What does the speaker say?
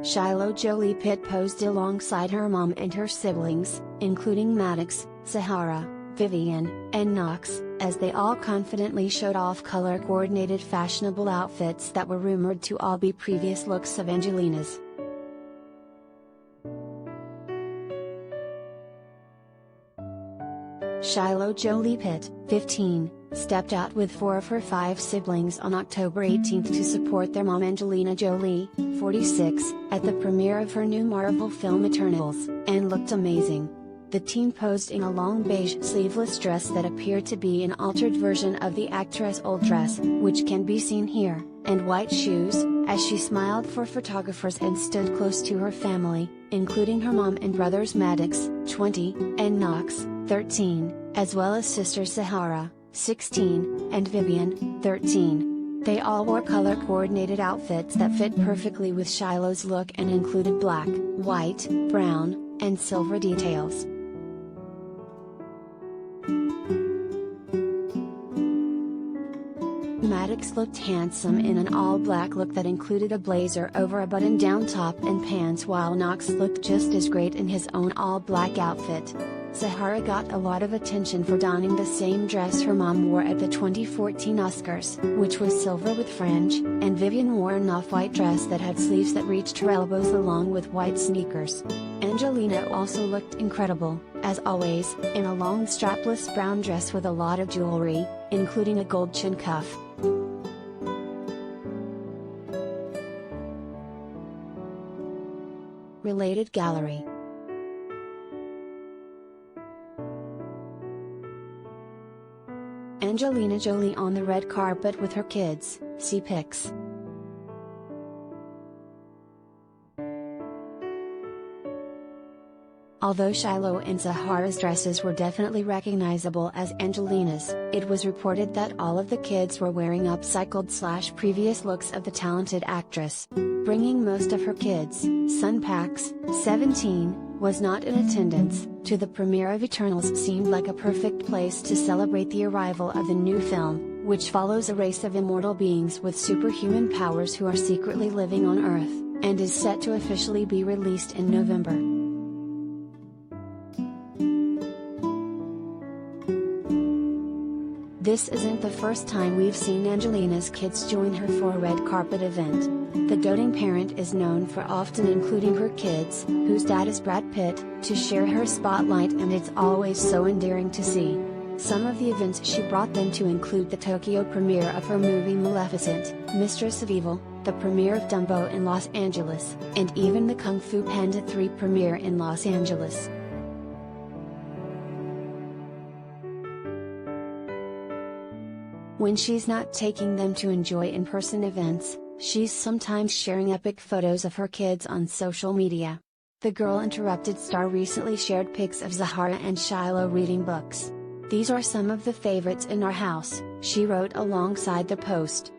Shiloh Jolie-Pitt posed alongside her mom and her siblings, including Maddox, Zahara, Vivienne, and Knox, as they all confidently showed off color-coordinated fashionable outfits that were rumored to all be previous looks of Angelina's. Shiloh Jolie-Pitt, 15, stepped out with 4 of her 5 siblings on October 18 to support their mom Angelina Jolie, 46, at the premiere of her new Marvel film Eternals, and looked amazing. The teen posed in a long beige sleeveless dress that appeared to be an altered version of the actress' old dress, which can be seen here, and white shoes, as she smiled for photographers and stood close to her family, including her mom and brothers Maddox, 20, and Knox, 13, as well as sisters Zahara, 16, and Vivienne, 13. They all wore color-coordinated outfits that fit perfectly with Shiloh's look and included black, white, brown, and silver details. Maddox looked handsome in an all-black look that included a blazer over a button-down top and pants, while Knox looked just as great in his own all-black outfit. Zahara got a lot of attention for donning the same dress her mom wore at the 2014 Oscars, which was silver with fringe, and Vivienne wore an off-white dress that had sleeves that reached her elbows along with white sneakers. Angelina also looked incredible, as always, in a long strapless brown dress with a lot of jewelry, including a gold chin cuff. Related gallery. Angelina Jolie on the red carpet with her kids, see pics. Although Shiloh and Zahara's dresses were definitely recognizable as Angelina's, it was reported that all of the kids were wearing upcycled/previous looks of the talented actress. Bringing most of her kids, son Pax, 17, was not in attendance, to the premiere of Eternals seemed like a perfect place to celebrate the arrival of the new film, which follows a race of immortal beings with superhuman powers who are secretly living on Earth, and is set to officially be released in November. This isn't the first time we've seen Angelina's kids join her for a red carpet event. The doting parent is known for often including her kids, whose dad is Brad Pitt, to share her spotlight, and it's always so endearing to see. Some of the events she brought them to include the Tokyo premiere of her movie Maleficent, Mistress of Evil, the premiere of Dumbo in Los Angeles, and even the Kung Fu Panda 3 premiere in Los Angeles. When she's not taking them to enjoy in-person events, she's sometimes sharing epic photos of her kids on social media. The Girl Interrupted star recently shared pics of Zahara and Shiloh reading books. "These are some of the favorites in our house," she wrote alongside the post.